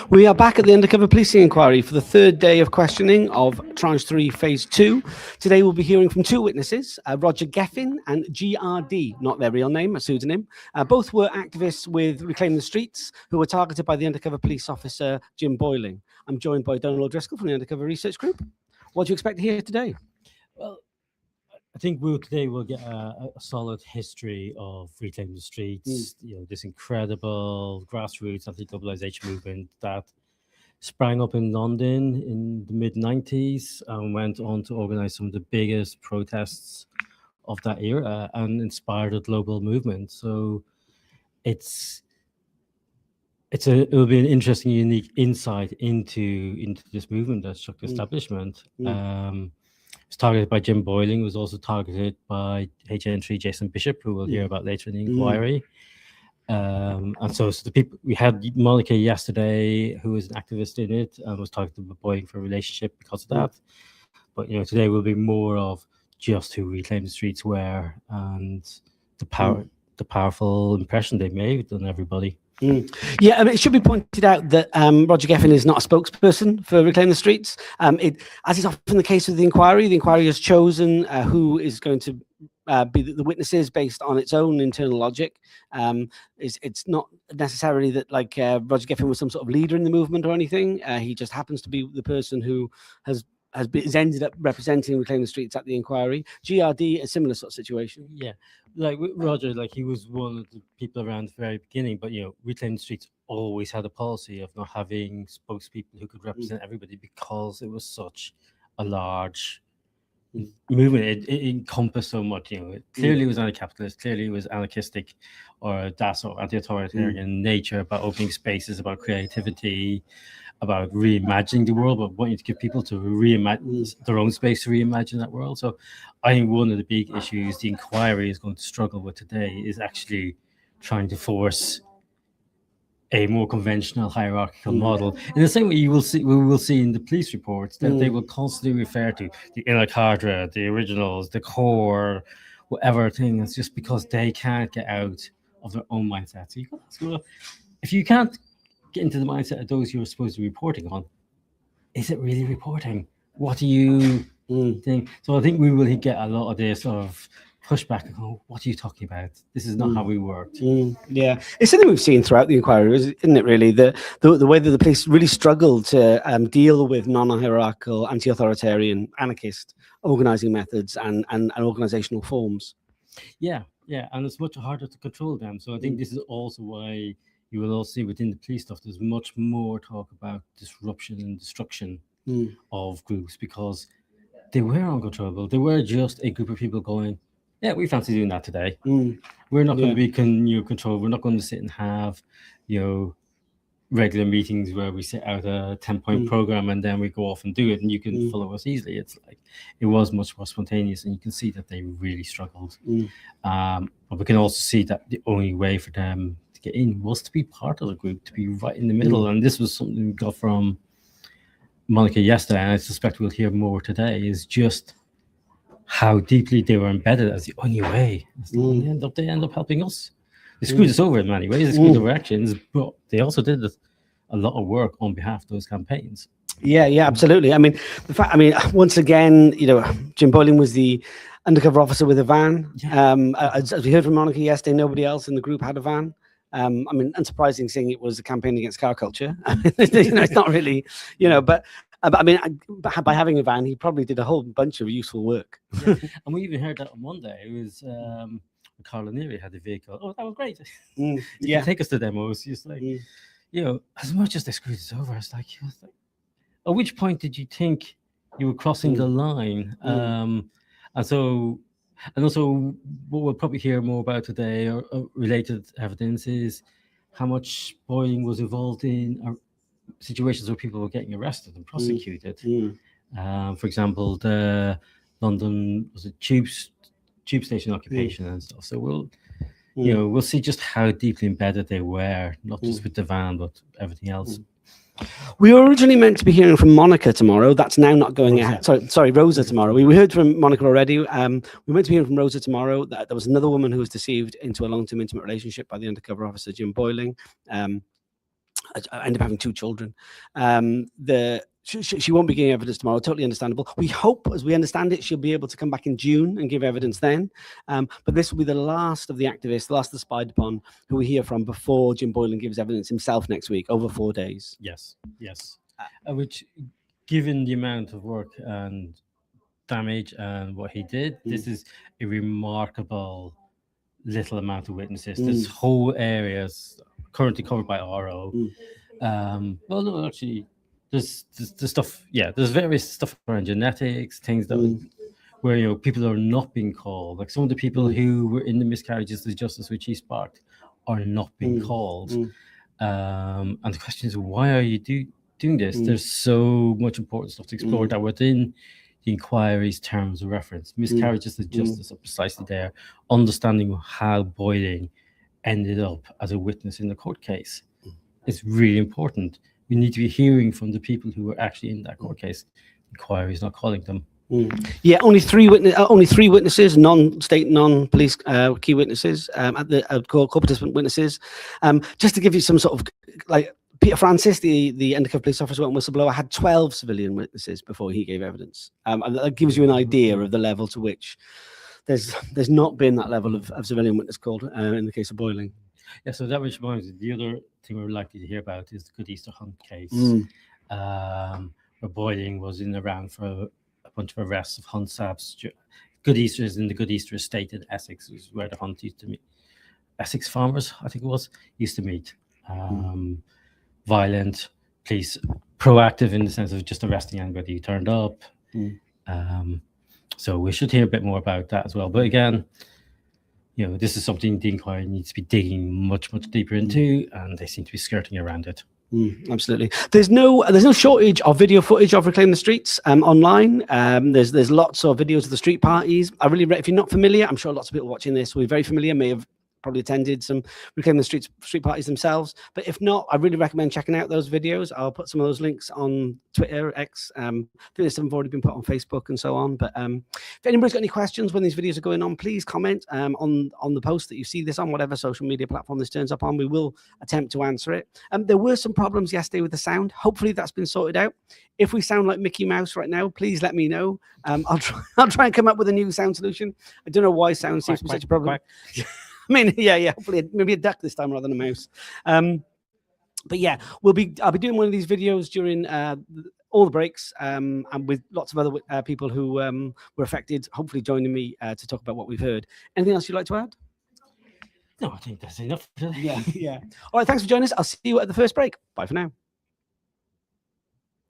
We are back at the Undercover Policing Inquiry for the third day of questioning of Tranche 3, Phase 2. Today we'll be hearing from two witnesses, Roger Geffen and GRD, not their real name, a pseudonym. Both were activists with Reclaim the Streets who were targeted by the undercover police officer, Jim Boyling. I'm joined by Donald O'Driscoll from the Undercover Research Group. What do you expect to hear today? Well, I think today we'll get a solid history of Reclaim the Streets, this incredible grassroots anti-globalization movement that sprang up in London in the mid-90s and went on to organize some of the biggest protests of that era and inspired a global movement. So it'll be an interesting, unique insight into this movement that shook the establishment. It was targeted by Jim Boyling, was also targeted by HN3 Jason Bishop, who we'll hear about later in the inquiry. And so the people, we had Monica yesterday, who was an activist in it and was targeted by Boyling for a relationship because of that. But today will be more of just who Reclaim the Streets were and the powerful impression they made on everybody. Yeah, I mean, it should be pointed out that Roger Geffen is not a spokesperson for Reclaim the Streets. As is often the case with the inquiry has chosen who is going to be the witnesses based on its own internal logic. It's not necessarily that Roger Geffen was some sort of leader in the movement or anything. He just happens to be the person who has ended up representing Reclaim the Streets at the inquiry. GRD, a similar sort of situation. Yeah, like Roger, he was one of the people around the very beginning, but Reclaim the Streets always had a policy of not having spokespeople who could represent everybody because it was such a large movement. It encompassed so much. It clearly was anti-capitalist, clearly it was anarchistic, or that sort of anti-authoritarian nature, about opening spaces, about creativity, about reimagining the world, but wanting to give people to reimagine their own space to reimagine that world. So I think one of the big issues the inquiry is going to struggle with today is actually trying to force a more conventional hierarchical model. In the same way we will see in the police reports that they will constantly refer to the inner cadre, the originals, the core, whatever thing. It's just because they can't get out of their own mindset. So you can ask, well, if you can't get into the mindset of those you're supposed to be reporting on, is it really reporting? What do you think? So I think we will get a lot of this sort of pushback and go, what are you talking about? This is not how we worked. Yeah, it's something we've seen throughout the inquiry, isn't it, really? The way that the police really struggled to deal with non-hierarchical, anti-authoritarian, anarchist organizing methods and organizational forms. Yeah, and it's much harder to control them. So I think this is also why you will also see within the police stuff, there's much more talk about disruption and destruction of groups, because they were uncontrollable. They were just a group of people going, yeah, we fancy doing that today. We're not going to be controlled. We're not going to sit and have, regular meetings where we set out a 10-point program and then we go off and do it and you can follow us easily. It's it was much more spontaneous, and you can see that they really struggled. But we can also see that the only way for them to get in was to be part of the group, to be right in the middle. And this was something we got from Monica yesterday, and I suspect we'll hear more today, is just how deeply they were embedded as the only way. They end up helping us. They screwed us over in many ways. They screwed our actions, but they also did a lot of work on behalf of those campaigns. Yeah, absolutely. I mean, once again, Jim Boyling was the undercover officer with a van. As we heard from Monica yesterday, nobody else in the group had a van. Unsurprising, seeing it was a campaign against car culture. It's not really, but by having a van, he probably did a whole bunch of useful work. And we even heard that on Monday. It was Carl O'Neary had a vehicle. Oh, that was great. Take us to demos. Just as much as they screwed us over, it's like, at which point did you think you were crossing the line? And also what we'll probably hear more about today, or related evidence, is how much Boyling was involved in situations where people were getting arrested and prosecuted. For example, the London tube station occupation and stuff. So we'll see just how deeply embedded they were, not just with the van, but everything else. We were originally meant to be hearing from Monica tomorrow. That's now not going ahead. Sorry, Rosa tomorrow. We heard from Monica already. We were meant to be hearing from Rosa tomorrow. That there was another woman who was deceived into a long-term intimate relationship by the undercover officer, Jim Boyling. I ended up having 2 children. She won't be giving evidence tomorrow. Totally understandable. We hope, as we understand it, she'll be able to come back in June and give evidence then. But this will be the last of the activists, the last of the spied upon, who we hear from before Jim Boyling gives evidence himself next week, over 4 days. Yes. Which, given the amount of work and damage and what he did, this is a remarkable little amount of witnesses. There's whole areas currently covered by RO. Well, no, actually, there's stuff. Yeah, there's various stuff around genetics, things that where people are not being called. Like some of the people who were in the miscarriages of justice which he sparked are not being called. And the question is, why are you doing this? There's so much important stuff to explore that within the inquiry's terms of reference. Miscarriages of justice are precisely there. Understanding how Boyling ended up as a witness in the court case is really important. We need to be hearing from the people who were actually in that court case. The inquiry is not calling them. Yeah, only three witnesses, non-state, non-police key witnesses at the court participant witnesses. Just to give you some sort of like. Peter Francis, the undercover police officer and whistleblower, had 12 civilian witnesses before he gave evidence. And that gives you an idea of the level to which there's not been that level of civilian witness called in the case of Boyling. Yeah, so that which reminds me, the other thing we're likely to hear about is the Good Easter Hunt case, where Boyling was in the round for a bunch of arrests of hunt sabs. Good Easter is in the Good Easter estate in Essex, which is where the hunt used to meet. Essex farmers, I think it was, used to meet. Violent, police, proactive in the sense of just arresting anybody who turned up. So we should hear a bit more about that as well. But again, this is something the inquiry needs to be digging much, much deeper into, and they seem to be skirting around it. Absolutely. There's no shortage of video footage of Reclaim the Streets online. There's lots of videos of the street parties. If you're not familiar, I'm sure lots of people watching this will be very familiar, may have probably attended some Reclaim the Street parties themselves. But if not, I really recommend checking out those videos. I'll put some of those links on Twitter, X. I think there's some have already been put on Facebook and so on. But if anybody's got any questions when these videos are going on, please comment on the post that you see this on, whatever social media platform this turns up on. We will attempt to answer it. There were some problems yesterday with the sound. Hopefully that's been sorted out. If we sound like Mickey Mouse right now, please let me know. I'll try and come up with a new sound solution. I don't know why sound seems to be such a problem. I mean, yeah. Hopefully, maybe a duck this time rather than a mouse. But yeah, I'll be doing one of these videos during all the breaks, and with lots of other people who were affected. Hopefully, joining me to talk about what we've heard. Anything else you'd like to add? No, I think that's enough. Yeah. All right. Thanks for joining us. I'll see you at the first break. Bye for now.